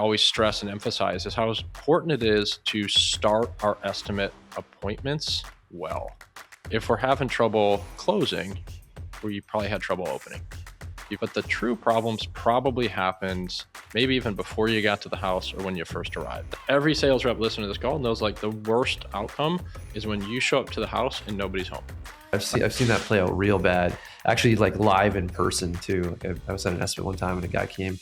always stress and emphasize is how important it is to start our estimate appointments well. If we're having trouble closing, we probably had trouble opening. But the true problems probably happened maybe even before you got to the house or when you first arrived. Every sales rep listening to this call knows like the worst outcome is when you show up to the house and nobody's home. I've seen that play out real bad. Actually, like live in person too. I was at an estimate one time and a guy came.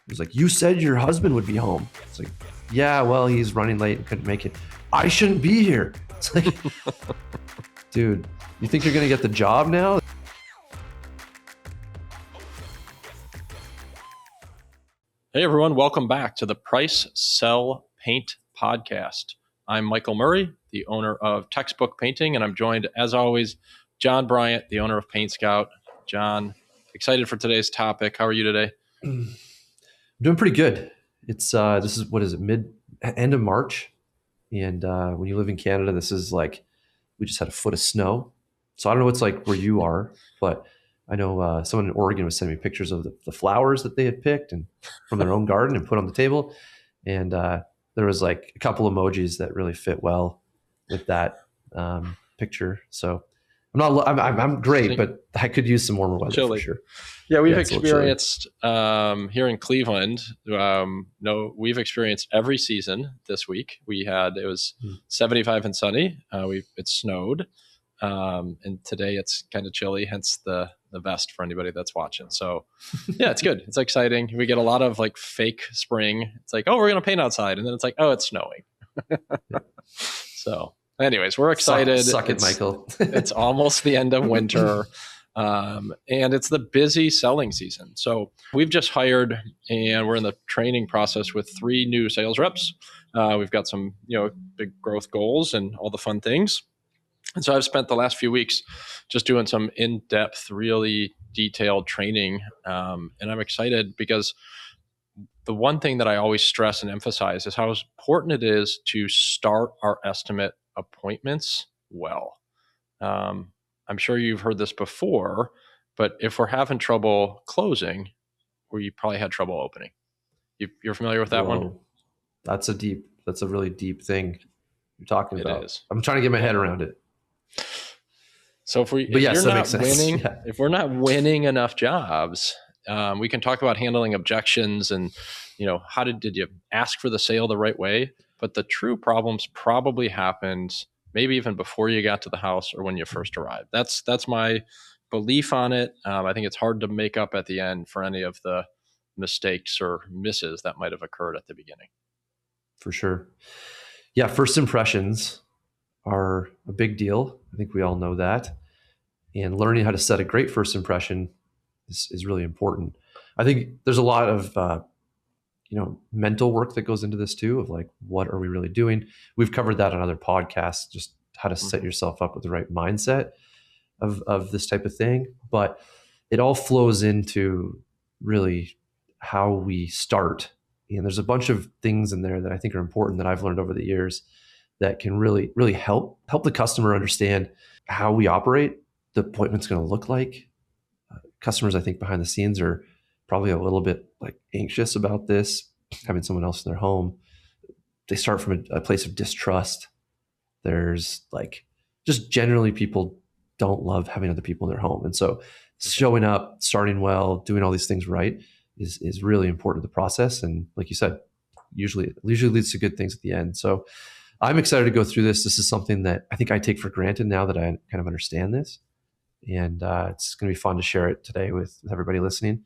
He was like, "You said your husband would be home." It's like, "Yeah, well, he's running late and couldn't make it. I shouldn't be here." It's like, dude, you think you're gonna get the job now? Hey everyone, welcome back to the Price Sell Paint podcast. I'm Michael Murray, the owner of Textbook Painting, and I'm joined, as always, John Bryant, the owner of PaintScout. John, excited for today's topic. How are you today? I'm doing pretty good. It's this is, what is it, end of March, and when you live in Canada, this is like we just had a foot of snow. So I don't know what's like where you are, but I know someone in Oregon was sending me pictures of the flowers that they had picked and from their own garden and put on the table. And there was like a couple emojis that really fit well with that picture. So I'm great, but I could use some warmer weather chilly. For sure. Yeah, we've experienced here in Cleveland. We've experienced every season this week. It was 75 and sunny. It snowed. And today it's kind of chilly, hence the vest for anybody that's watching. So yeah, it's good. It's exciting. We get a lot of like fake spring. It's like, oh, we're going to paint outside. And then it's like, oh, it's snowing. So anyways, we're excited. Suck it, Michael. It's almost the end of winter. And it's the busy selling season. So we've just hired and we're in the training process with 3 new sales reps. We've got some, big growth goals and all the fun things. And so I've spent the last few weeks just doing some in-depth, really detailed training. And I'm excited because the one thing that I always stress and emphasize is how important it is to start our estimate appointments well. I'm sure you've heard this before, but if we're having trouble closing, we probably had trouble opening. You're familiar with that one? That's a really deep thing you're talking about. It is. I'm trying to get my head around it. So if we're not winning enough jobs, we can talk about handling objections and, how did you ask for the sale the right way? But the true problems probably happened maybe even before you got to the house or when you first arrived. That's my belief on it. I think it's hard to make up at the end for any of the mistakes or misses that might have occurred at the beginning. For sure. Yeah, first impressions are a big deal. I think we all know that. And learning how to set a great first impression is really important. I think there's a lot of mental work that goes into this too, of like, what are we really doing? We've covered that on other podcasts, just how to set yourself up with the right mindset of this type of thing. But it all flows into really how we start. And there's a bunch of things in there that I think are important that I've learned over the years that can really, really help the customer understand how we operate, the appointment's going to look like. Customers, I think, behind the scenes are probably a little bit like anxious about this, having someone else in their home. They start from a place of distrust. There's like, just generally people don't love having other people in their home. And so showing up, starting well, doing all these things right is really important to the process. And like you said, usually leads to good things at the end. So I'm excited to go through this. This is something that I think I take for granted now that I kind of understand this. And it's going to be fun to share it today with everybody listening.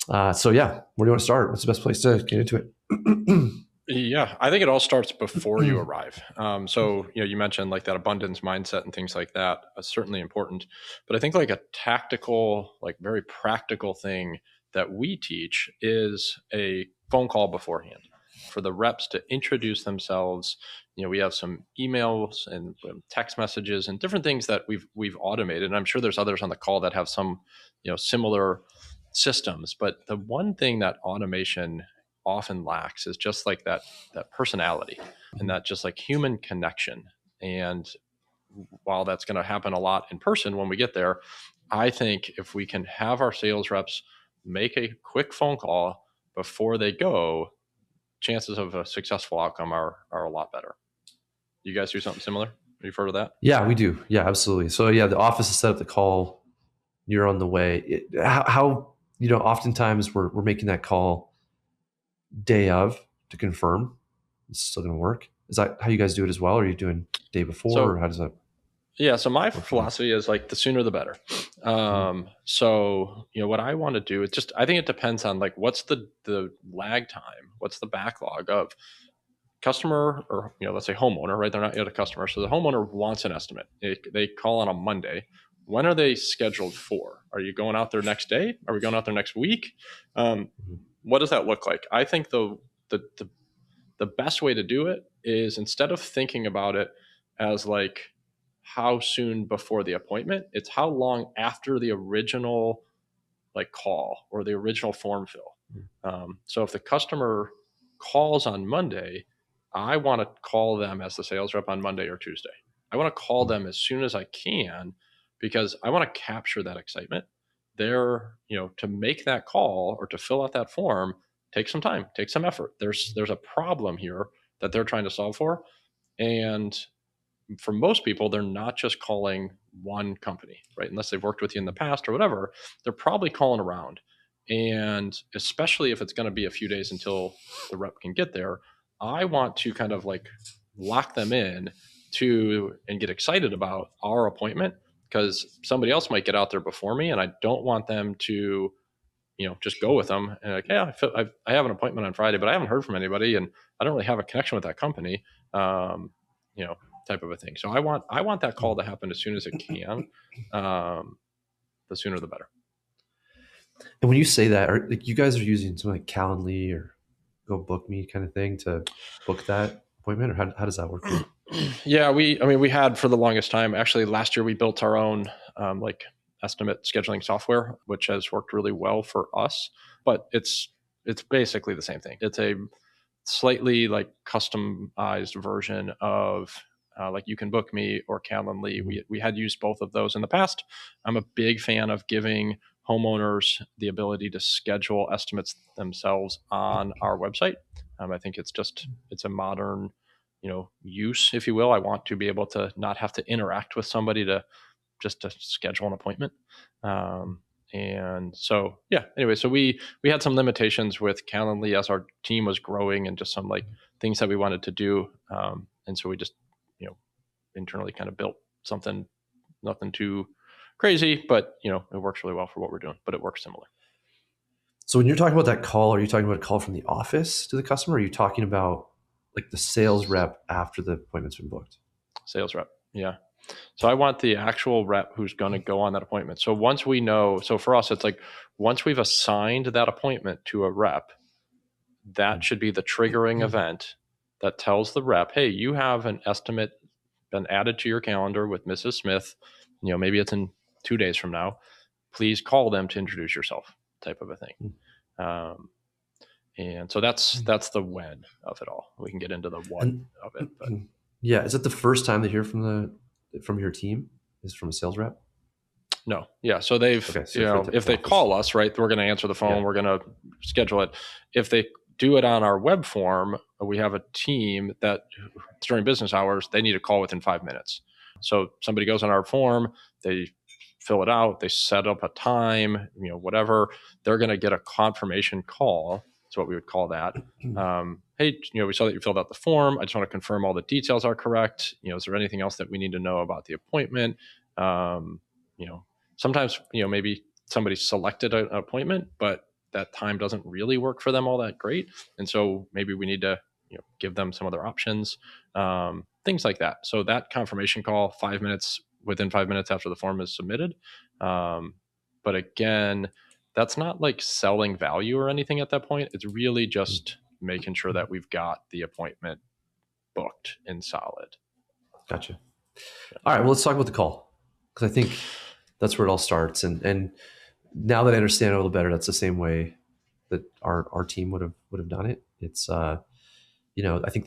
So yeah, where do you want to start? What's the best place to get into it? Yeah, I think it all starts before you arrive. So, you mentioned like that abundance mindset and things like that is certainly important. But I think like a tactical, like very practical thing that we teach is a phone call beforehand for the reps to introduce themselves. We have some emails and text messages and different things that we've automated. And I'm sure there's others on the call that have some, similar systems. But the one thing that automation often lacks is just like that personality and that just like human connection. And while that's going to happen a lot in person when we get there, I think if we can have our sales reps make a quick phone call before they go, chances of a successful outcome are a lot better. You guys do something similar? You've heard of that? Yeah, we do. Yeah, absolutely. So yeah, the office is set up the call. You're on the way. How oftentimes we're making that call day of to confirm it's still going to work. Is that how you guys do it as well? Or are you doing day before, or So how does that yeah, so my work for you? philosophy is like the sooner the better. Mhm. So what I want to do, it's just I think it depends on like what's the lag time, what's the backlog of customer, or let's say homeowner, right? They're not yet a customer, so the homeowner wants an estimate. They call on a Monday. When are they scheduled for? Are you going out there next day? Are we going out there next week? um, Mhm. what does that look like? I think the the, the best way to do it is, instead of thinking about it as like how soon before the appointment, it's how long after the original like call or the original form fill. So if the customer calls on Monday, I want to call them as the sales rep on Monday or Tuesday. I want to call them as soon as I can, because I want to capture that excitement. To make that call or to fill out that form, take some time, take some effort. There's a problem here that they're trying to solve for. And for most people, they're not just calling one company, right? Unless they've worked with you in the past or whatever, they're probably calling around. And especially if it's going to be a few days until the rep can get there, I want to kind of like lock them in to and get excited about our appointment, because somebody else might get out there before me, and I don't want them to just go with them and like, yeah, I have an appointment on Friday, but I haven't heard from anybody, and I don't really have a connection with that company, um, you know, type of a thing. So I want that call to happen as soon as it can. Um, the sooner the better. And when you say that, are like you guys are using something like Calendly or Go Book Me kind of thing to book that appointment, or how does that work for you? Yeah, we had for the longest time. Actually, last year we built our own like estimate scheduling software, which has worked really well for us. But it's basically the same thing. It's a slightly like customized version of like You Can Book Me or Calendly. Mhm. We had used both of those in the past. I'm a big fan of giving homeowners the ability to schedule estimates themselves on our website. I think it's a modern use, if you will. I want to be able to not have to interact with somebody to just to schedule an appointment. And so, yeah, anyway, so we had some limitations with Calendly as our team was growing, and just some like things that we wanted to do. And so we just, internally kind of built something, nothing too crazy, but it works really well for what we're doing, but it works similar. So when you're talking about that call, are you talking about a call from the office to the customer? Or are you talking about like the sales rep after the appointment's been booked? Sales rep. Yeah. So I want the actual rep who's going to go on that appointment. So once we know, so for us, it's like once we've assigned that appointment to a rep, that should be the triggering event that tells the rep, hey, you have an estimate been added to your calendar with Mrs. Smith. Maybe it's in 2 days from now. Please call them to introduce yourself, type of a thing. Um, and so that's the when of it all. We can get into the what And of it, but yeah, is it the first time they hear from your team? Is from a sales rep? no, yeah. So they've, Okay, so for the if they office. call us, right, we're going to answer the phone. Yeah. We're going to schedule it. If they do it on our web form, we have a team that during business hours, they need a call within 5 minutes. So somebody goes on our form, they fill it out, they set up a time, whatever. They're going to get a confirmation call. That's what we would call that. Hey, we saw that you filled out the form. I just want to confirm all the details are correct. Is there anything else that we need to know about the appointment? Um, you know, Sometimes maybe somebody selected an appointment, but that time doesn't really work for them all that great, and so maybe we need to give them some other options, things like that. So that confirmation call, 5 minutes, within 5 minutes after the form is submitted. um, but again, that's not like selling value or anything at that point. It's really just making sure that we've got the appointment booked and solid. Gotcha. All right, well, let's talk about the call, because I think that's where it all starts. And now that I understand it a little better, that's the same way that our team would have done it. It's I think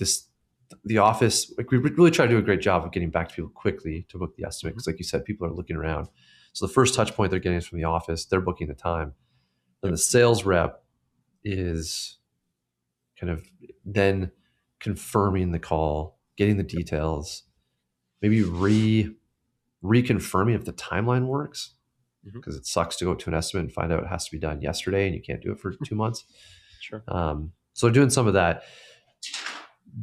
the office, like, we really try to do a great job of getting back to people quickly to book the estimate, because like you said, people are looking around. So the first touch point they're getting is from the office. They're booking the time. Then Yep. the sales rep is kind of then confirming the call, getting the details, maybe reconfirming if the timeline works, because it sucks to go to an estimate and find out it has to be done yesterday and you can't do it for 2 months. Sure. So doing some of that.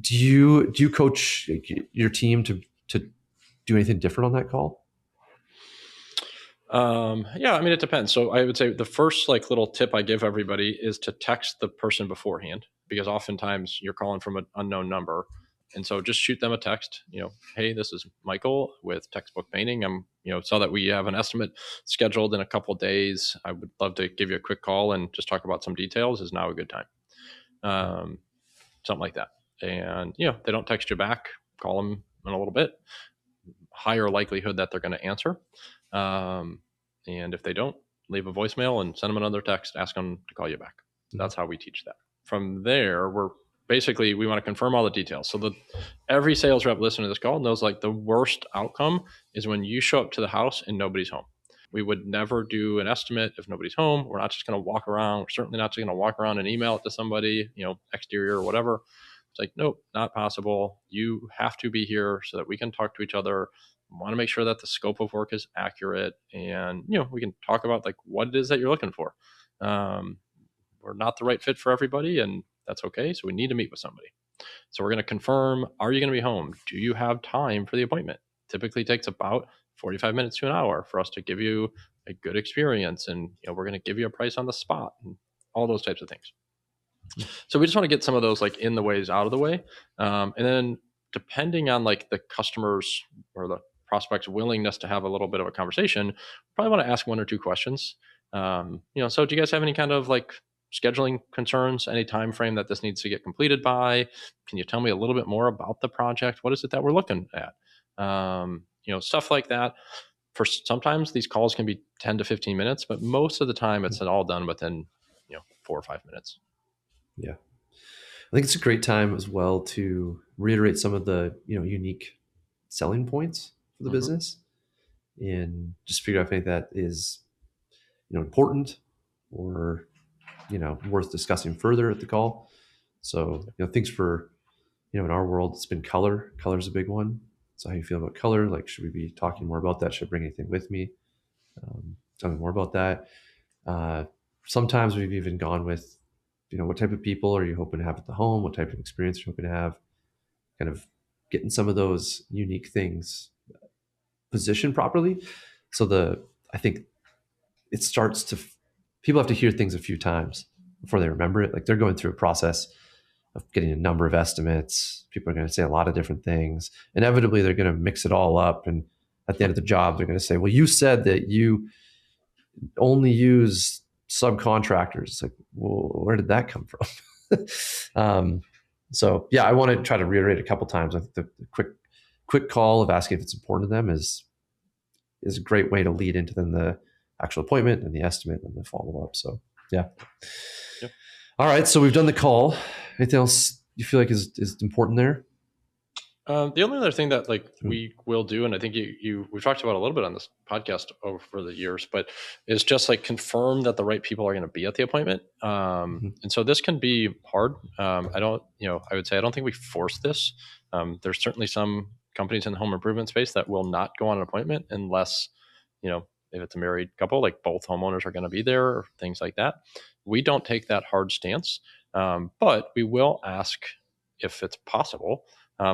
Do you coach your team to do anything different on that call? Yeah, I mean, it depends. So I would say the first like little tip I give everybody is to text the person beforehand, because oftentimes you're calling from an unknown number. And so just shoot them a text, hey, this is Michael with Textbook Painting. I'm, saw that we have an estimate scheduled in a couple of days. I would love to give you a quick call and just talk about some details. Is now a good time? Something like that. And, they don't text you back, call them in a little bit, higher likelihood that they're going to answer. And if they don't, leave a voicemail and send them another text, ask them to call you back. That's how we teach that. From there, we want to confirm all the details. So that every sales rep listening to this call knows like the worst outcome is when you show up to the house and nobody's home. We would never do an estimate if nobody's home. We're not just going to walk around. We're certainly not just going to walk around and email it to somebody, exterior or whatever. It's like, nope, not possible. You have to be here so that we can talk to each other. We want to make sure that the scope of work is accurate, and we can talk about like what it is that you're looking for. We're not the right fit for everybody, and that's okay. So we need to meet with somebody. So we're going to confirm: are you going to be home? Do you have time for the appointment? Typically takes about 45 minutes to an hour for us to give you a good experience, and we're going to give you a price on the spot, and all those types of things. So we just want to get some of those like in the ways out of the way. And then depending on like the customer's or the prospect's willingness to have a little bit of a conversation, probably want to ask one or two questions. So do you guys have any kind of like scheduling concerns, any time frame that this needs to get completed by? Can you tell me a little bit more about the project? What is it that we're looking at? Stuff like that. For sometimes these calls can be 10 to 15 minutes, but most of the time it's all done within 4 or 5 minutes. Yeah. I think it's a great time as well to reiterate some of the unique selling points for the business, and just figure out if any of that is important or worth discussing further at the call. So things for in our world, it's been color. Color is a big one. So how you feel about color? Like, should we be talking more about that? Should I bring anything with me? Tell me more about that. Sometimes we've even gone with what type of people are you hoping to have at the home? What type of experience are you hoping to have? Kind of getting some of those unique things positioned properly. So I think it starts to, people have to hear things a few times before they remember it. Like they're going through a process of getting a number of estimates. People are going to say a lot of different things. Inevitably, they're going to mix it all up. And at the end of the job, they're going to say, well, you said that you only use subcontractors. It's like, well, where did that come from? So yeah, I want to try to reiterate a couple times. I think the quick call of asking if it's important to them is a great way to lead into then the actual appointment and the estimate and the follow up. So yeah. Yep. All right. So we've done the call. Anything else you feel like is important there? The only other thing that like we will do, and I think we've talked about a little bit on this podcast over the years, but is just like confirm that the right people are going to be at the appointment. And so this can be hard. I would say I don't think we force this. There's certainly some companies in the home improvement space that will not go on an appointment unless, if it's a married couple, like both homeowners are going to be there or things like that. We don't take that hard stance, but we will ask if it's possible.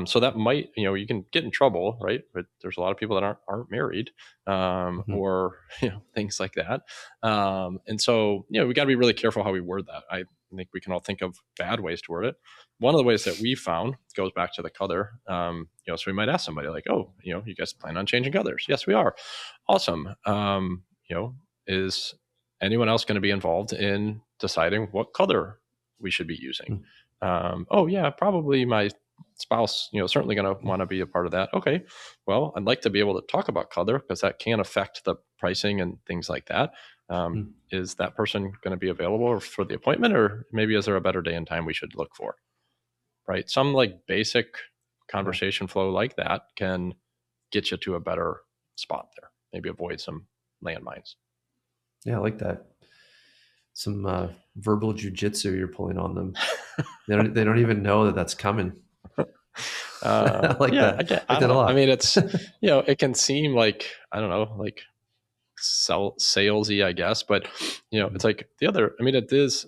So that might, you can get in trouble, right? But there's a lot of people that aren't married, or things like that. And so we got to be really careful how we word that. I think we can all think of bad ways to word it. One of the ways that we found goes back to the color. So we might ask somebody like, "Oh, you guys plan on changing colors?" Yes, we are. Awesome. Is anyone else going to be involved in deciding what color we should be using? Oh yeah, probably my spouse, certainly going to want to be a part of that. Okay, well, I'd like to be able to talk about color because that can affect the pricing and things like that. Is that person going to be available for the appointment, or maybe is there a better day and time we should look for? Right, some like basic conversation flow like that can get you to a better spot there. Maybe avoid some landmines. Yeah, I like that. some verbal jujitsu you're pulling on them. They don't even know that that's coming. I like Yeah, that. I I like don't that a know. I lot. mean, it's, it can seem like, I don't know, like salesy, I guess, but it's like the other, I mean, it is,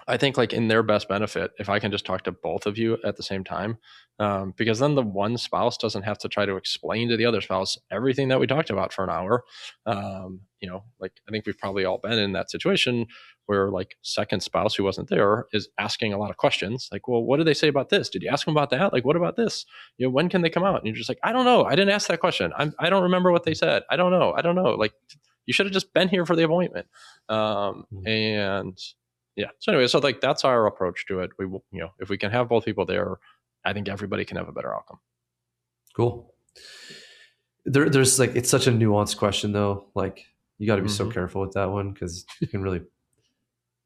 I think like in their best benefit, if I can just talk to both of you at the same time, because then the one spouse doesn't have to try to explain to the other spouse everything that we talked about for an hour. Like I think we've probably all been in that situation where like second spouse who wasn't there is asking a lot of questions. Like, well, what did they say about this? Did you ask them about that? Like, what about this? When can they come out? And you're just like, I don't know. I didn't ask that question. I don't remember what they said. I don't know. I don't know. Like, you should have just been here for the appointment. And yeah. So anyway, so like that's our approach to it. We will, if we can have both people there, I think everybody can have a better outcome. Cool. There's like, it's such a nuanced question though. Like you got to be so careful with that one because you can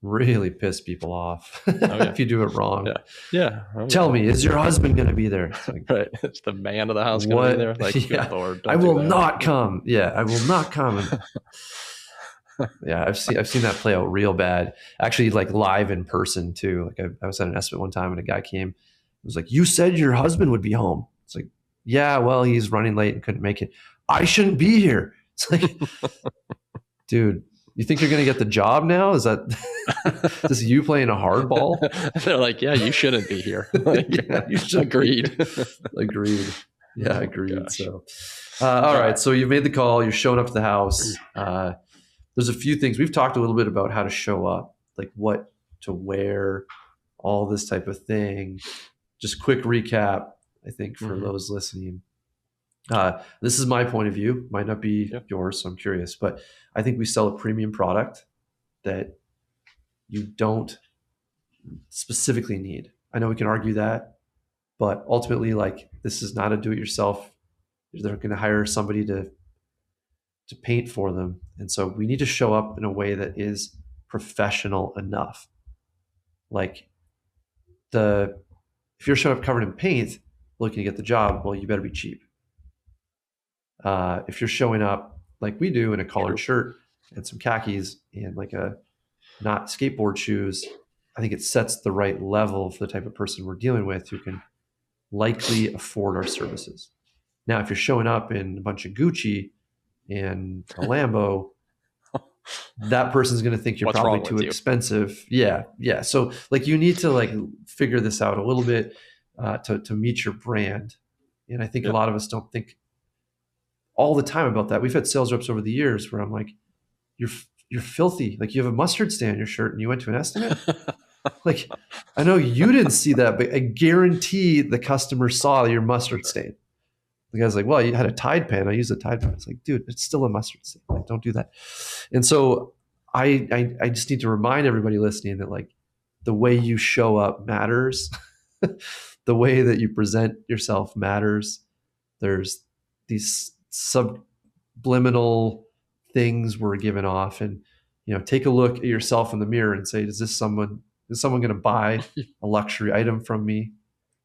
really piss people off if you do it wrong. Yeah. Tell me, is your husband going to be there? It's like, right. It's the man of the house going to be there. Like, good Lord, I will not come. Yeah, I will not come. Yeah, I've seen that play out real bad. Actually, like live in person too. Like I was at an estimate one time and a guy came. It was like, you said your husband would be home. It's like, yeah, well, he's running late and couldn't make it. I shouldn't be here. It's like, dude, you think you're going to get the job now? Is that this you playing a hardball? They're like, yeah, you shouldn't be here. Like, yeah, you should. Agreed. Agreed. Yeah, agreed. Gosh. So, all right. So you made the call. You're showing up to the house. There's a few things we've talked a little bit about how to show up, like what to wear, all this type of thing. Just quick recap, I think, for those listening. This is my point of view, might not be yours, so I'm curious, but I think we sell a premium product that you don't specifically need. I know we can argue that, but ultimately, like, this is not a do-it-yourself. They're going to hire somebody to paint for them. And so we need to show up in a way that is professional enough. Like if you're showing up covered in paint looking to get the job, well, you better be cheap. If you're showing up like we do in a collared shirt and some khakis and like not skateboard shoes, I think it sets the right level for the type of person we're dealing with who can likely afford our services. Now, if you're showing up in a bunch of Gucci and a Lambo, that person's going to think you're probably too expensive. Yeah. So like you need to like figure this out a little bit to meet your brand. And I think a lot of us don't think all the time about that. We've had sales reps over the years where I'm like, you're filthy. Like you have a mustard stain on your shirt and you went to an estimate. Like, I know you didn't see that, but I guarantee the customer saw your mustard stain. The guy's like, well, you had a Tide pen. I used a Tide pen. It's like, dude, it's still a mustard stain. Like, don't do that. And so I just need to remind everybody listening that like the way you show up matters. The way that you present yourself matters. There's these subliminal things we're giving off, and take a look at yourself in the mirror and say, is someone going to buy a luxury item from me?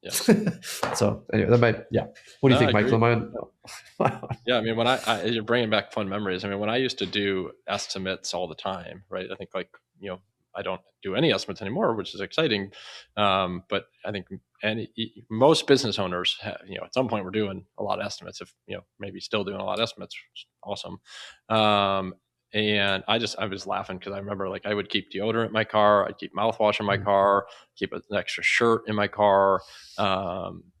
Yeah. So anyway, that might, yeah. What do you think, Michael? Yeah, I mean, when you're bringing back fun memories. I mean, when I used to do estimates all the time, right? I think like, I don't do any estimates anymore, which is exciting. But I think most business owners have, at some point we're doing a lot of estimates, if, maybe still doing a lot of estimates. Awesome. And I was laughing because I remember like I would keep deodorant in my car. I'd keep mouthwash in my car, keep an extra shirt in my car.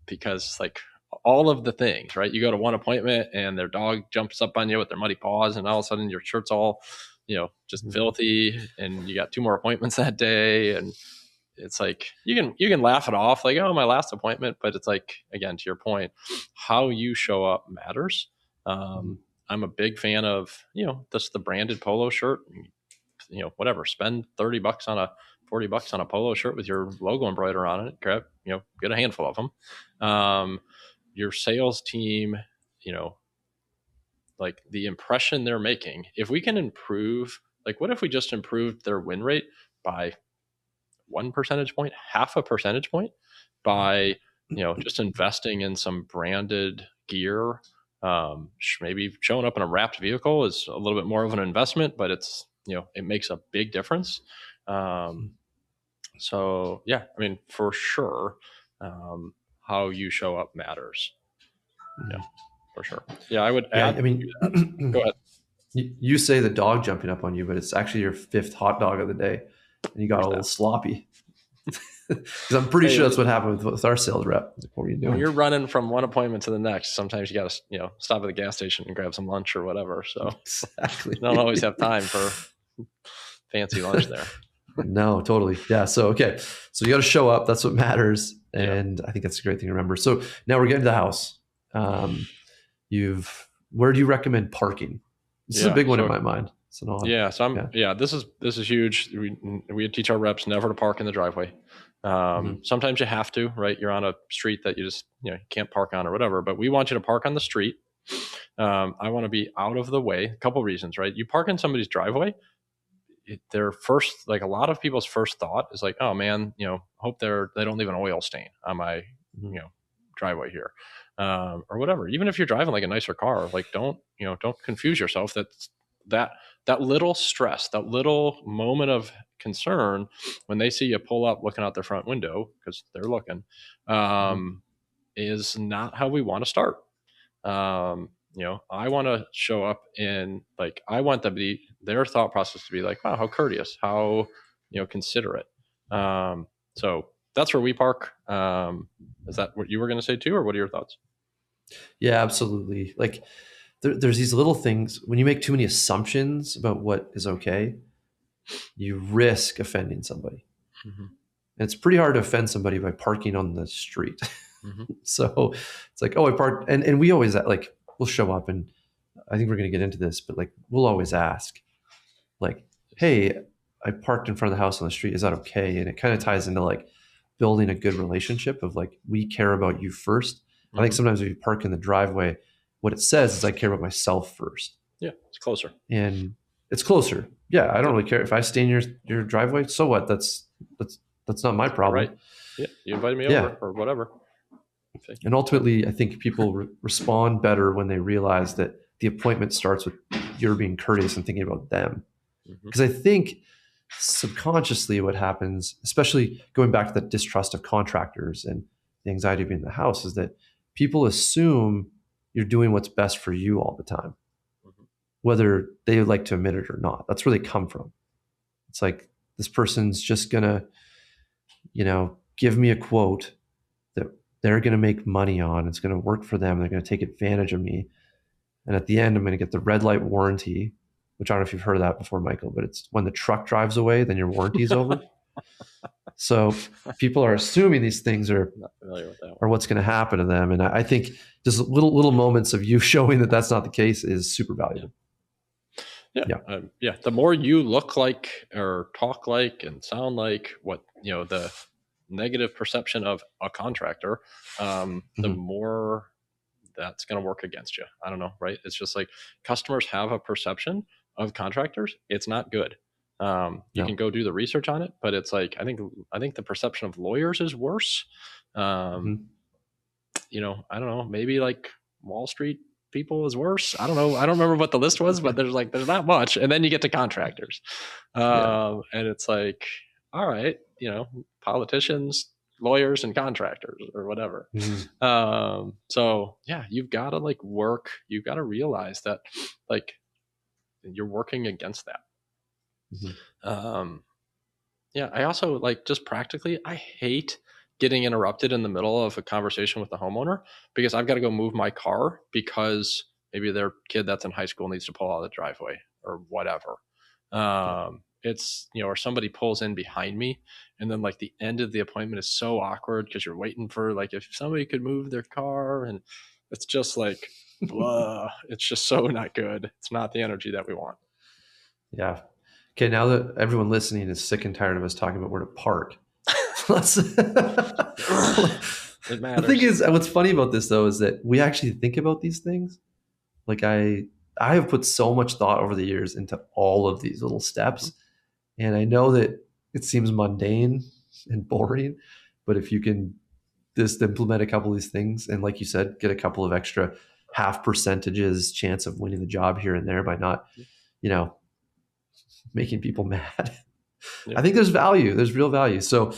Because like all of the things, right? You go to one appointment and their dog jumps up on you with their muddy paws and all of a sudden your shirt's all, just filthy, and you got 2 more appointments that day. And it's like, you can laugh it off like, oh, my last appointment. But it's like, again, to your point, how you show up matters. I'm a big fan of, just the branded polo shirt, whatever, spend $30 on $40 on a polo shirt with your logo embroidered on it. Grab, get a handful of them. Your sales team, like the impression they're making, if we can improve, like what if we just improved their win rate by 1 percentage point, half a percentage point, by, just investing in some branded gear. Maybe showing up in a wrapped vehicle is a little bit more of an investment, but it's it makes a big difference. So yeah, I mean, for sure, how you show up matters. Yeah, for sure. Yeah, I would Yeah, add I to that. Go mean, ahead. you say the dog jumping up on you, but it's actually your fifth hot dog of the day, and you got a There's little that. sloppy. Because I'm pretty Hey, sure that's what happened with our sales rep. Like, what were you when doing? you're running from one appointment to the next, sometimes you got to, stop at the gas station and grab some lunch or whatever. So you don't always Exactly. have time for fancy lunch there. No, totally. Yeah. So, okay. So you got to show up. That's what matters. Yeah. And I think that's a great thing to remember. So now we're getting to the house. Um, where do you recommend parking? This is a Yeah. big one in So my mind. So, no, yeah. So yeah. this is huge. We teach our reps never to park in the driveway. Mm-hmm. Sometimes you have to, right? You're on a street that you just, can't park on or whatever, but we want you to park on the street. I want to be out of the way. A couple reasons, right? You park in somebody's driveway, their first, like a lot of people's first thought is like, oh man, hope they don't leave an oil stain on my, Mm-hmm. driveway here, or whatever. Even if you're driving like a nicer car, like don't confuse yourself. That that little stress, that little moment of concern when they see you pull up looking out their front window because they're looking, Mm-hmm. is not how we want to start. I want to show up in like I want them to be their thought process to be like, wow, how courteous, how considerate. So that's where we park. Is that what you were going to say too, or what are your thoughts? Yeah, absolutely. Like there's these little things when you make too many assumptions about what is okay, you risk offending somebody. Mm-hmm. And it's pretty hard to offend somebody by parking on the street. Mm-hmm. So it's like, oh, I parked, and we always like we'll show up, and I think we're going to get into this, but like we'll always ask, like, hey, I parked in front of the house on the street. Is that okay? And it kind of ties into like building a good relationship of like we care about you first. I think Mm-hmm. sometimes if you park in the driveway, what it says is I care about myself first, Yeah, it's closer. and it's closer. Yeah, I don't Yep. really care if I stay in your driveway. So what? That's not my It's my problem. right. Yeah, you invited me Yeah. over or whatever. Okay. And ultimately, I think people respond better when they realize that the appointment starts with you're being courteous and thinking about them. Mm-hmm. Because I think subconsciously what happens, especially going back to the distrust of contractors and the anxiety of being in the house, is that people assume you're doing what's best for you all the time, Mm-hmm. whether they would like to admit it or not. That's where they come from. It's like this person's just gonna, give me a quote that they're gonna make money on. It's gonna work for them. They're gonna take advantage of me. And at the end, I'm going to get the red light warranty, which I don't know if you've heard of that before, Michael, but it's when the truck drives away, then your warranty is over. So people are assuming these things are Not familiar with that one. are what's going to happen to them. And I think just little moments of you showing that that's not the case is super valuable. Yeah. The more you look like or talk like and sound like what the negative perception of a contractor, the Mm-hmm. more that's going to work against you. I don't know, right? It's just like customers have a perception of contractors. It's not good. You can No. go do the research on it, but it's like I think the perception of lawyers is worse. Um, Mm-hmm. I don't know, maybe like Wall Street people is worse. I don't know. I don't remember what the list was, but there's not much. And then you get to contractors. Yeah. And it's like, all right, politicians, lawyers, and contractors or whatever. Mm-hmm. So yeah, you've got to like work, you've got to realize that like you're working against that. Mm-hmm. Yeah, I also like just practically, I hate getting interrupted in the middle of a conversation with the homeowner because I've got to go move my car because maybe their kid that's in high school needs to pull out of the driveway or whatever. Yeah. It's, or somebody pulls in behind me and then like the end of the appointment is so awkward because you're waiting for like if somebody could move their car and it's just like, blah, it's just so not good. It's not the energy that we want. Yeah. Okay. Now that everyone listening is sick and tired of us talking about where to park, let's. It The thing matters. is, what's funny about this though is that we actually think about these things. Like I have put so much thought over the years into all of these little steps, and I know that it seems mundane and boring, but if you can just implement a couple of these things and like you said, get a couple of extra half percentages chance of winning the job here and there by not, you know, making people mad. Yeah. I think there's value. There's real value. So,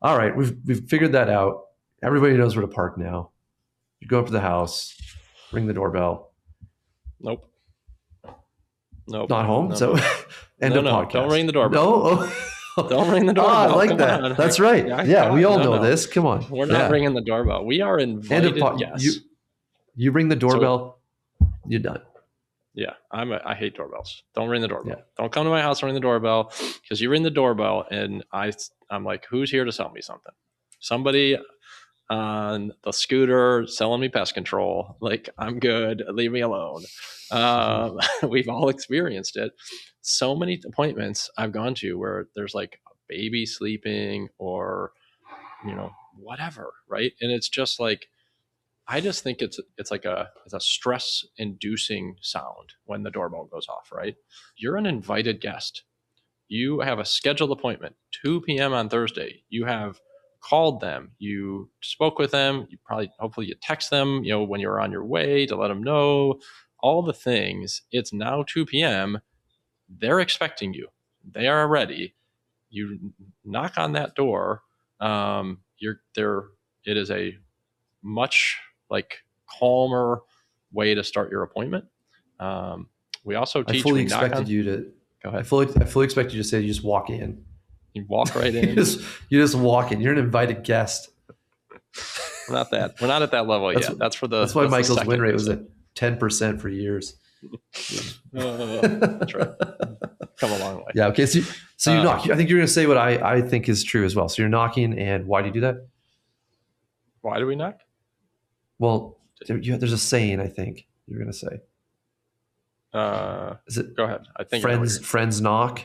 all right, we've figured that out. Everybody knows where to park now. You go up to the house, ring the doorbell. Nope. Nope. Not home. No. So end of No. podcast. Don't ring the doorbell. No. Don't ring the doorbell. I like Come that. on. That's right. Yeah, we all know this. Come on. We're not ringing the doorbell. We are invited guests. You ring the doorbell, you're done. Yeah, I hate doorbells. Don't ring the doorbell. Yeah. Don't come to my house and ring the doorbell, because you ring the doorbell and I'm like, who's here to sell me something? Somebody on the scooter selling me pest control. Like, I'm good. Leave me alone. We've all experienced it. So many appointments I've gone to where there's like a baby sleeping or, whatever, right? And it's just like, I just think it's a stress inducing sound when the doorbell goes off, right? You're an invited guest. You have a scheduled appointment, 2 p.m. on Thursday. You have called them. You spoke with them. Hopefully you text them, when you're on your way to let them know all the things. It's now 2 p.m. They're expecting you. They are ready. You knock on that door. It is a much like calmer way to start your appointment. We also teach. I fully expected you to. Go ahead. I fully expect you to say you just walk in. You walk right in. you just walk in. You're an invited guest. We're not at that level yet. That's why Michael's win rate was at 10% for years. That's right. Come a long way. Yeah. Okay. So you knock. I think you're going to say what I think is true as well. So you're knocking, and why do you do that? Why do we knock? Well, there's a saying I think you're going to say. Is it? Go ahead. I think friends knock.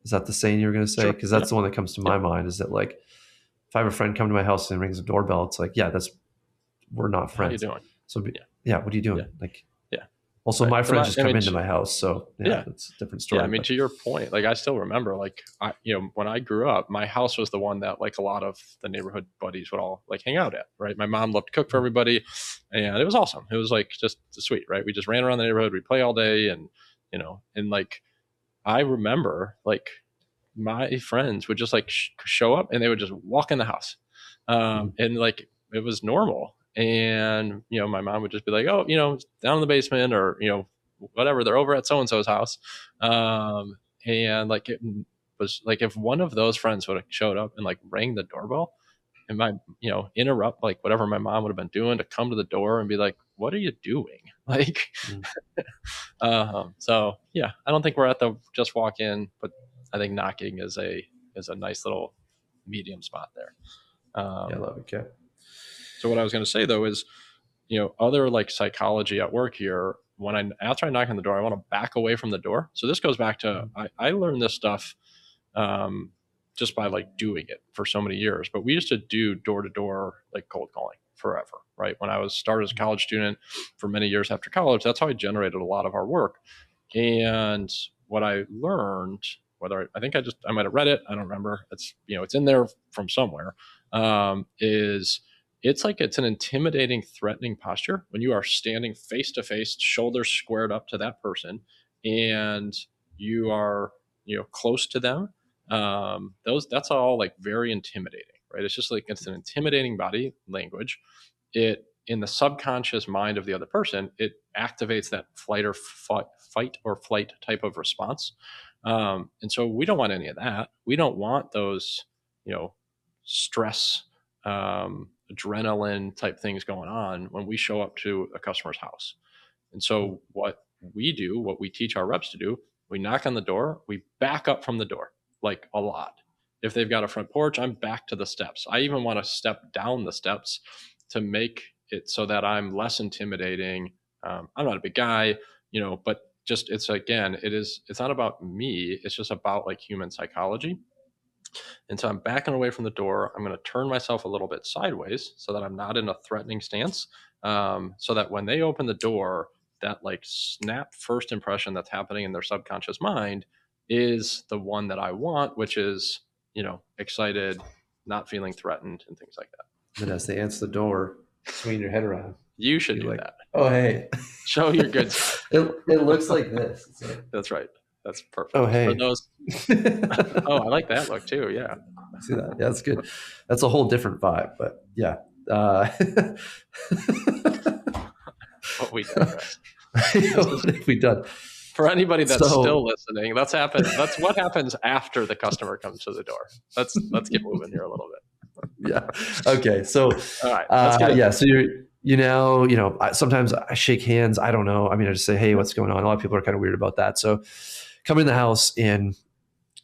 Is that the saying you were going to say? Because that's the one that comes to my mind. Is that like, if I have a friend come to my house and rings the doorbell, it's like, we're not friends. How you doing? So what are you doing? Yeah. Like, yeah. Also, my friends just come into my house, so it's a different story. Yeah, I mean, to your point, like I still remember, like when I grew up, my house was the one that like a lot of the neighborhood buddies would all like hang out at, right? My mom loved to cook for everybody, and it was awesome. It was like just sweet, right? We just ran around the neighborhood, we play all day, and and like I remember like my friends would just like show up and they would just walk in the house, and like it was normal. And, my mom would just be like, oh, down in the basement or, whatever, they're over at so-and-so's house. And like, it was like, if one of those friends would have showed up and like rang the doorbell and interrupt like whatever my mom would have been doing to come to the door and be like, what are you doing? Like, so yeah, I don't think we're at the just walk in, but I think knocking is a nice little medium spot there. I love it. Okay. So what I was going to say though is, other like psychology at work here, after I knock on the door, I want to back away from the door. So this goes back to, I learned this stuff just by like doing it for so many years, but we used to do door to door, like cold calling forever, right? When I started as a college student for many years after college, that's how I generated a lot of our work. And what I learned, I might've read it, I don't remember. It's, it's in there from somewhere, is it's an intimidating, threatening posture when you are standing face to face, shoulders squared up to that person, and you are, close to them. That's all like very intimidating, right? It's just like, it's an intimidating body language. It, in the subconscious mind of the other person, it activates that fight or flight type of response. And so we don't want any of that. We don't want those, stress, adrenaline type things going on when we show up to a customer's house. And so what we teach our reps to do, we knock on the door, we back up from the door, like a lot. If they've got a front porch, I'm back to the steps. I even want to step down the steps to make it so that I'm less intimidating. I'm not a big guy, but just, it's not about me. It's just about like human psychology. And so I'm backing away from the door. I'm going to turn myself a little bit sideways so that I'm not in a threatening stance. So that when they open the door, that like snap first impression that's happening in their subconscious mind is the one that I want, which is, excited, not feeling threatened and things like that. And as they answer the door, swing your head around. You should do that. Oh, hey. Show your good. It looks like this. That's right. That's Oh, perfect for hey. those. See Oh, I like that look too. Yeah. that? Yeah, that's good. That's a whole different vibe, but yeah. Uh, But we digress. This is what have we done? for anybody that's still So listening. That's what happens after the customer comes to the door. Let's get moving here a little bit. yeah. Okay. So All right, let's get into yeah. it. So sometimes I shake hands. I don't know. I mean, I just say, hey, what's going on? A lot of people are kind of weird about that. So come in the house, and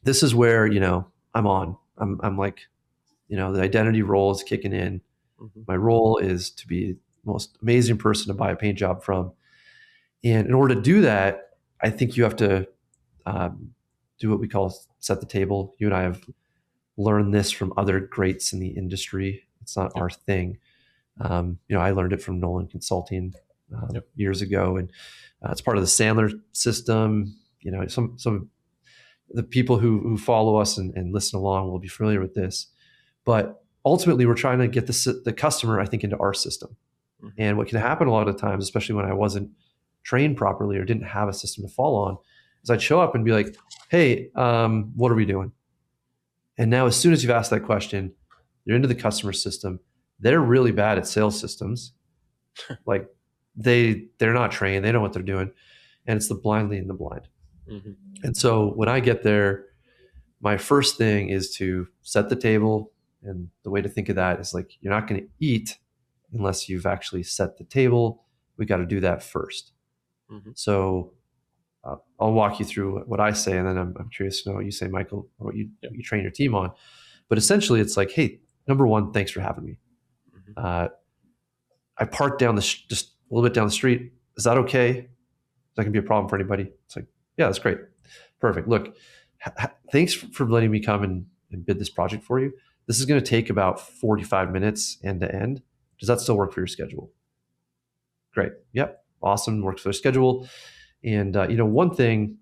this is where, I'm on. I'm like, the identity role is kicking in. Mm-hmm. My role is to be the most amazing person to buy a paint job from. And in order to do that, I think you have to do what we call set the table. You and I have learned this from other greats in the industry. It's not Yep. our thing. I learned it from Nolan Consulting Yep. years ago, and it's part of the Sandler system. Some of the people who follow us and listen along will be familiar with this. But ultimately, we're trying to get the customer, I think, into our system. Mm-hmm. And what can happen a lot of times, especially when I wasn't trained properly or didn't have a system to fall on, is I'd show up and be like, hey, what are we doing? And now, as soon as you've asked that question, you're into the customer system. They're really bad at sales systems. Like they're not trained. They know what they're doing. And it's the blind leading the blind. Mm-hmm. And so when I get there, my first thing is to set the table. And the way to think of that is like, you're not going to eat unless you've actually set the table. We got to do that first. Mm-hmm. So I'll walk you through what I say, and then I'm curious to know what you say, Michael, or what you train your team on. But essentially, it's like, hey, number one, thanks for having me. Mm-hmm. I parked just a little bit down the street. Is that okay? Is that going to be a problem for anybody? It's like, yeah, that's great. Perfect. Look, thanks for letting me come and bid this project for you. This is going to take about 45 minutes end to end. Does that still work for your schedule? Great. Yep. Awesome. Works for their schedule. And one thing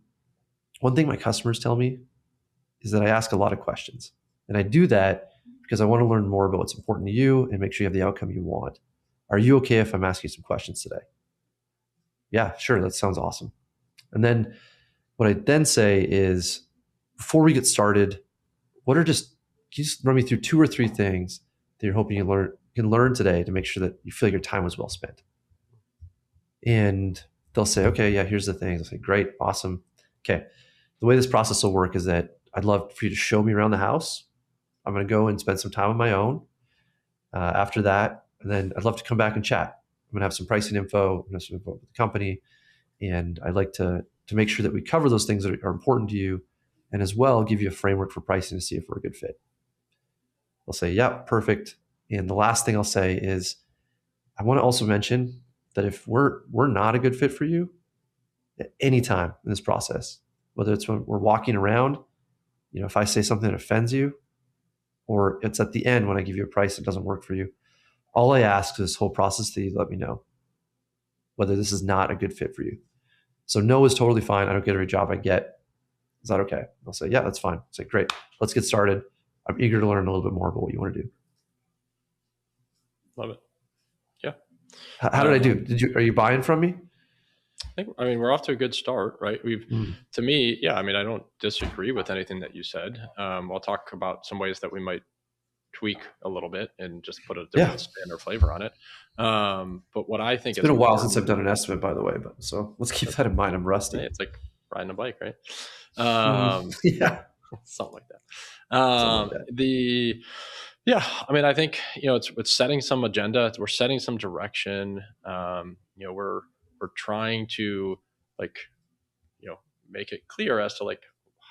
my customers tell me is that I ask a lot of questions, and I do that because I want to learn more about what's important to you and make sure you have the outcome you want. Are you okay if I'm asking you some questions today? Yeah, sure. That sounds awesome. And then what I then say is, before we get started, can you just run me through 2 or 3 things that you're hoping you can learn today to make sure that you feel like your time was well spent? And they'll say, okay, yeah, here's the things. I'll say, great, awesome. Okay. The way this process will work is that I'd love for you to show me around the house. I'm going to go and spend some time on my own after that. And then I'd love to come back and chat. I'm going to have some pricing info, some info with the company. And I'd like to make sure that we cover those things that are important to you, and as well give you a framework for pricing to see if we're a good fit. They'll say, yeah, perfect. And the last thing I'll say is, I want to also mention that if we're not a good fit for you at any time in this process, whether it's when we're walking around, if I say something that offends you, or it's at the end when I give you a price that doesn't work for you, all I ask is this whole process that you let me know whether this is not a good fit for you. So no is totally fine. I don't get every job I get. Is that okay? I'll say, yeah, that's fine. I'll say, great. Let's get started. I'm eager to learn a little bit more about what you want to do. Love it. Yeah. How did I do? Are you buying from me? I mean, we're off to a good start, right? To me, yeah, I mean, I don't disagree with anything that you said. I'll talk about some ways that we might tweak a little bit and just put a different spin or flavor on it. But what I think it's been a while since I've done an estimate, by the way, but so let's keep that in mind. I'm rusty. It's like riding a bike, right? Yeah, something like that. I mean, I think it's setting some agenda. We're setting some direction. We're trying to make it clear as to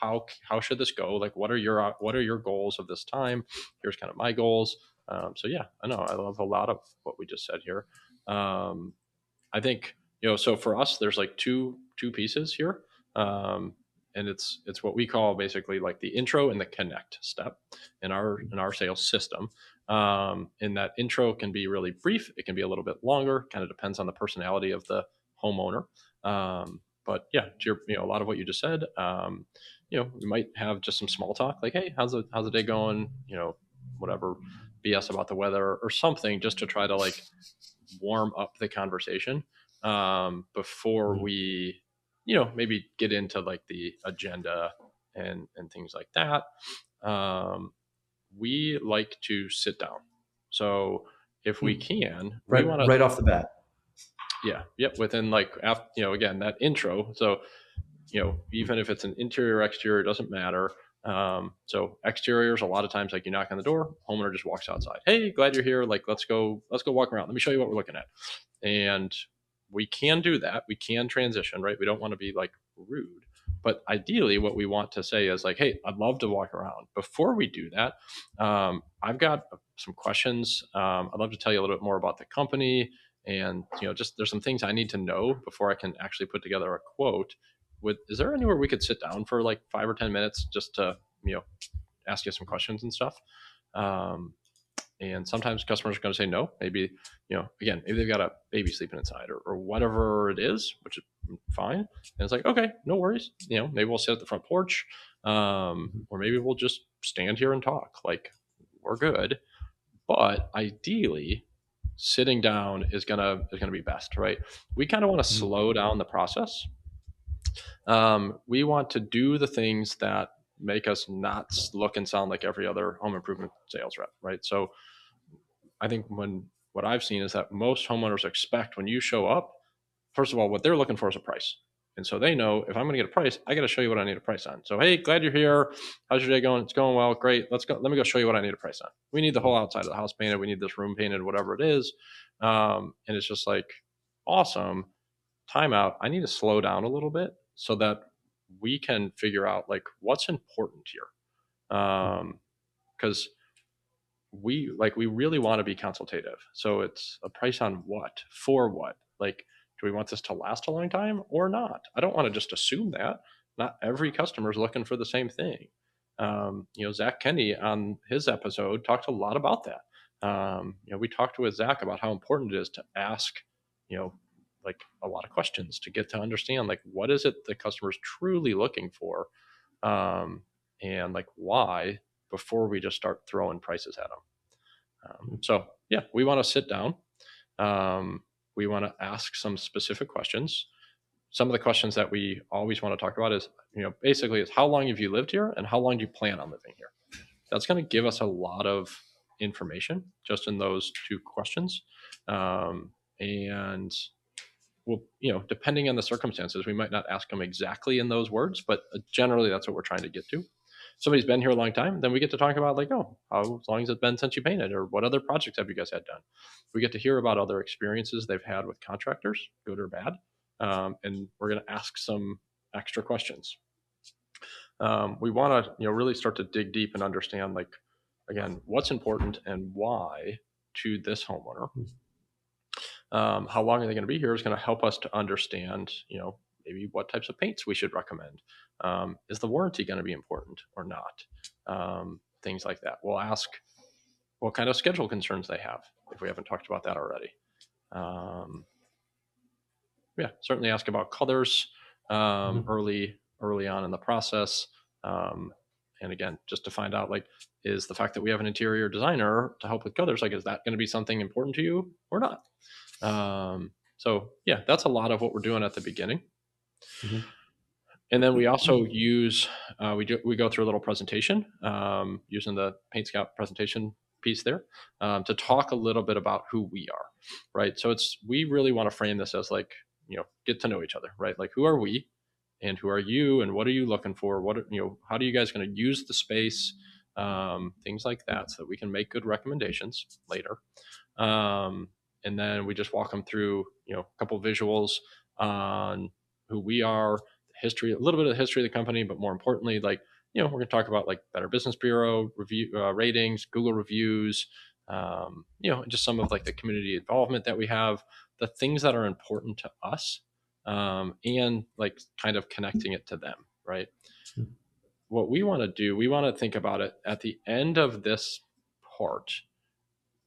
how should this go? Like, what are your goals of this time? Here's kind of my goals. So yeah, I know I love a lot of what we just said here. I think so for us, there's like two pieces here, and it's what we call basically like the intro and the connect step in our sales system. And that intro can be really brief. It can be a little bit longer. Kind of depends on the personality of the homeowner. But yeah, to a lot of what you just said, we might have just some small talk, like, hey, how's the day going? Whatever BS about the weather or something, just to try to like warm up the conversation before we maybe get into like the agenda and things like that. Um, we like to sit down. So if we can, we Right, want to, right off the bat. yeah, yep, within like, after, again, that intro. So, even if it's an interior or exterior, it doesn't matter. So exteriors, a lot of times, like you knock on the door, homeowner just walks outside. Hey, glad you're here. Like, let's go walk around. Let me show you what we're looking at. And we can do that. We can transition, right? We don't want to be like rude, but ideally what we want to say is like, hey, I'd love to walk around. Before we do that, I've got some questions. I'd love to tell you a little bit more about the company, and just there's some things I need to know before I can actually put together a quote. Is there anywhere we could sit down for like 5 or 10 minutes just to ask you some questions and stuff? um, and sometimes customers are going to say no. Maybe, again, maybe they've got a baby sleeping inside, or whatever it is, which is fine. And it's like, okay, no worries. Maybe we'll sit at the front porch, or maybe we'll just stand here and talk. Like, we're good. But ideally, sitting down is gonna be best, right? We kind of want to slow down the process. We want to do the things that make us not look and sound like every other home improvement sales rep, right? So I think what I've seen is that most homeowners expect when you show up, first of all, what they're looking for is a price. And so they know if I'm going to get a price, I got to show you what I need a price on. So, hey, glad you're here. How's your day going? It's going well. Great. Let's go. Let me go show you what I need a price on. We need the whole outside of the house painted. We need this room painted, whatever it is. And it's just like, awesome. Timeout. I need to slow down a little bit so that we can figure out like what's important here. Because we really want to be consultative. So it's a price on what, for what? Like, do we want this to last a long time or not? I don't want to just assume that. Not every customer is looking for the same thing. Zach Kenny on his episode talked a lot about that. We talked with Zach about how important it is to ask, like a lot of questions to get to understand like what is it the customer is truly looking for, and like why, before we just start throwing prices at them. So yeah, we want to sit down. We want to ask some specific questions. Some of the questions that we always want to talk about is, basically is how long have you lived here and how long do you plan on living here? That's going to give us a lot of information just in those two questions. And well, depending on the circumstances, we might not ask them exactly in those words, but generally that's what we're trying to get to. Somebody's been here a long time, then we get to talk about like, oh, how long has it been since you painted, or what other projects have you guys had done? We get to hear about other experiences they've had with contractors, good or bad, and we're going to ask some extra questions. We want to really start to dig deep and understand, like, again, what's important and why to this homeowner. How long are they going to be here is going to help us to understand, maybe what types of paints we should recommend. Is the warranty going to be important or not? Things like that. We'll ask what kind of schedule concerns they have if we haven't talked about that already. Yeah, certainly ask about colors early on in the process. And again, just to find out, like, is the fact that we have an interior designer to help with colors, like, is that going to be something important to you or not? So yeah, that's a lot of what we're doing at the beginning. And then we also use, we go through a little presentation using the PaintScout presentation piece there to talk a little bit about who we are, right? So we really want to frame this as like, get to know each other, right? Like, who are we and who are you and what are you looking for? How do you guys going to use the space? Things like that, so that we can make good recommendations later. And then we just walk them through, a couple visuals on who we are, history, a little bit of the history of the company, but more importantly, like, we're going to talk about like Better Business Bureau review, ratings, Google reviews, just some of like the community involvement that we have, the things that are important to us, and like kind of connecting it to them, right? What we want to do, we want to think about it at the end of this part.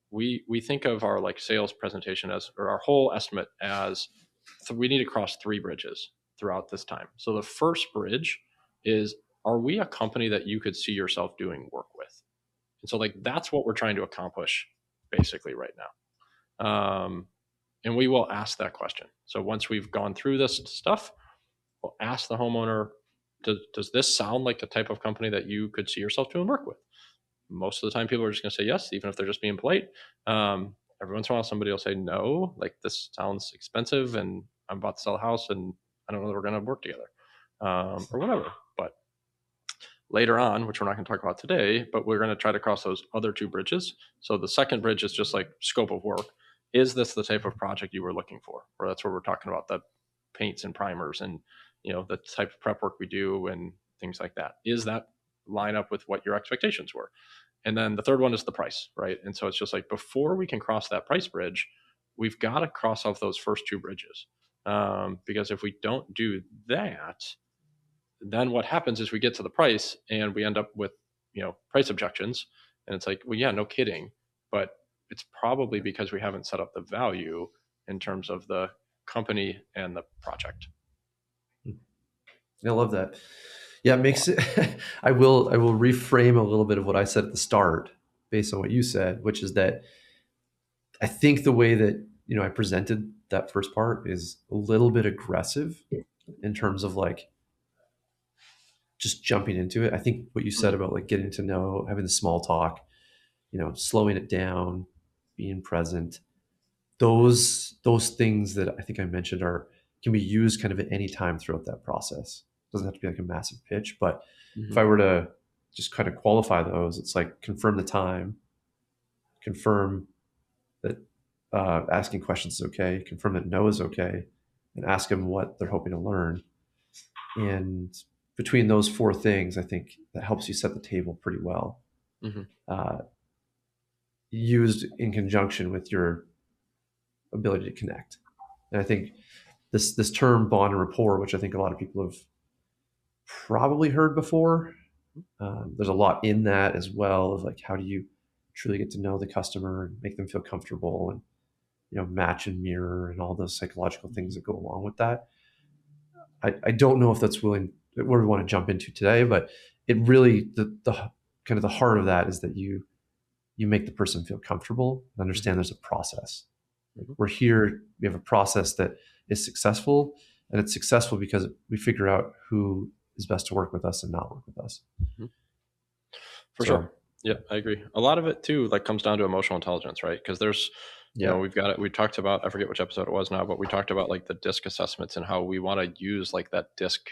We think of our like sales presentation as, or our whole estimate as, we need to cross 3 bridges throughout this time. So the first bridge is, are we a company that you could see yourself doing work with? And so like that's what we're trying to accomplish basically right now. And we will ask that question. So once we've gone through this stuff, Well, ask the homeowner, does this sound like the type of company that you could see yourself doing work with? Most of the time, people are just going to say yes, even if they're just being polite. Every once in a while, somebody will say no, like this sounds expensive and I'm about to sell a house and I don't know that we're going to work together, or whatever. But later on, which we're not going to talk about today, but we're going to try to cross those other two bridges. So the second bridge is just like scope of work. Is this the type of project you were looking for? Or that's where we're talking about the paints and primers and, the type of prep work we do and things like that. Is that line up with what your expectations were? And then the third one is the price, right? And so it's just like before we can cross that price bridge, we've got to cross off those first two bridges. Because if we don't do that, then what happens is we get to the price and we end up with, price objections. And it's like, well, yeah, no kidding. But it's probably because we haven't set up the value in terms of the company and the project. I love that. Yeah, it makes it. I will reframe a little bit of what I said at the start, based on what you said, which is that I think the way that I presented that first part is a little bit aggressive in terms of like just jumping into it. I think what you said about like getting to know, having the small talk, slowing it down, being present. Those things that I think I mentioned can be used kind of at any time throughout that process. It doesn't have to be like a massive pitch, but if I were to just kind of qualify those, it's like confirm the time, confirm that asking questions is okay, confirm that no is okay, and ask them what they're hoping to learn. And between those four things, I think that helps you set the table pretty well. Mm-hmm. Used in conjunction with your ability to connect. And I think this term bond and rapport, which I think a lot of people have probably heard before, there's a lot in that as well of like how do you truly get to know the customer and make them feel comfortable and match and mirror and all those psychological things that go along with that. I don't know if that's where we want to jump into today, but it really the kind of the heart of that is that you make the person feel comfortable and understand there's a process. We're here, we have a process that is successful, and it's successful because we figure out who is best to work with us and not work with us. For sure. Yeah, I agree. A lot of it too, like comes down to emotional intelligence, right? Because there's, we've got it. We talked about, I forget which episode it was now, but we talked about like the DISC assessments and how we want to use like that DISC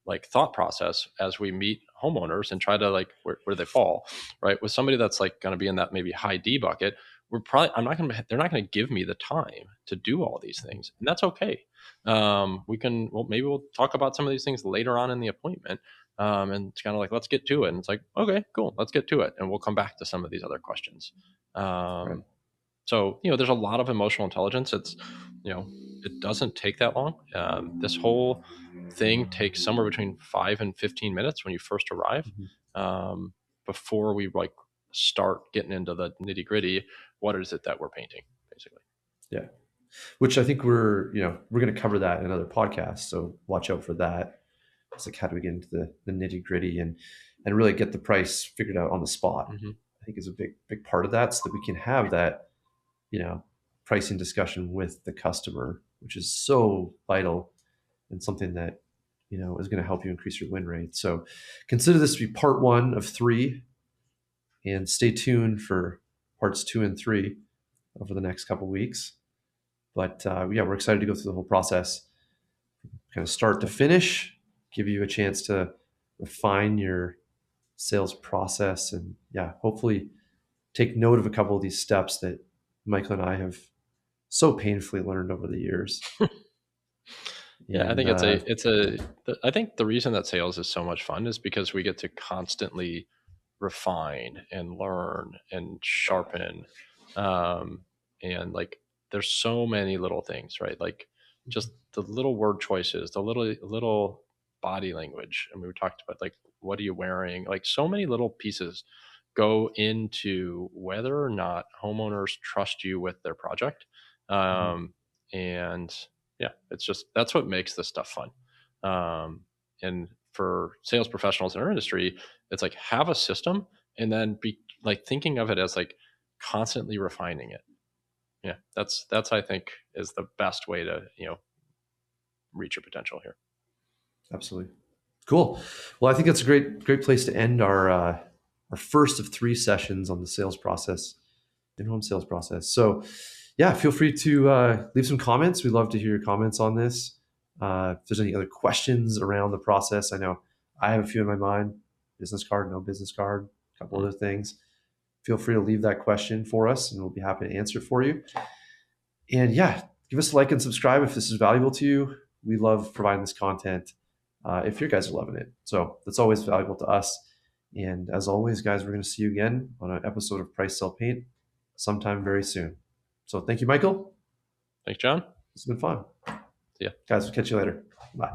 like thought process as we meet homeowners and try to like where they fall, right? With somebody that's like going to be in that maybe high D bucket, they're not going to give me the time to do all these things. And that's okay. Maybe we'll talk about some of these things later on in the appointment. And it's kind of like, let's get to it. And it's like, okay, cool. Let's get to it. And we'll come back to some of these other questions. Right. So, there's a lot of emotional intelligence. It's, it doesn't take that long. This whole thing takes somewhere between 5 and 15 minutes when you first arrive, before we like start getting into the nitty gritty. What is it that we're painting, basically? Yeah. Which I think we're going to cover that in another podcast. So watch out for that. It's like, how do we get into the nitty gritty and really get the price figured out on the spot? I think is a big part of that, so that we can have that, pricing discussion with the customer, which is so vital and something that, is going to help you increase your win rate. So consider this to be part 1 of 3, and stay tuned for parts 2 and 3 over the next couple of weeks. But we're excited to go through the whole process, kind of start to finish, give you a chance to refine your sales process, and hopefully take note of a couple of these steps that Michael and I have so painfully learned over the years. Yeah, I think I think the reason that sales is so much fun is because we get to constantly refine and learn and sharpen. And like, there's so many little things, right? Like just the little word choices, the little body language. And we talked about like, what are you wearing? Like so many little pieces go into whether or not homeowners trust you with their project. And yeah, it's just, that's what makes this stuff fun. And for sales professionals in our industry, it's like, have a system and then be like thinking of it as like constantly refining it. Yeah, that's I think is the best way to reach your potential here. Absolutely. Cool. Well, I think that's a great place to end our first of 3 sessions on the sales process, in-home sales process. So yeah, feel free to leave some comments. We'd love to hear your comments on this. If there's any other questions around the process, I know I have a few in my mind: business card, no business card, a couple other things. Feel free to leave that question for us and we'll be happy to answer it for you. And yeah, give us a like and subscribe if this is valuable to you. We love providing this content if you guys are loving it. So that's always valuable to us. And as always, guys, we're going to see you again on an episode of Price Sell Paint sometime very soon. So thank you, Michael. Thanks, Jon. It's been fun. See ya. Guys, we'll catch you later. Bye.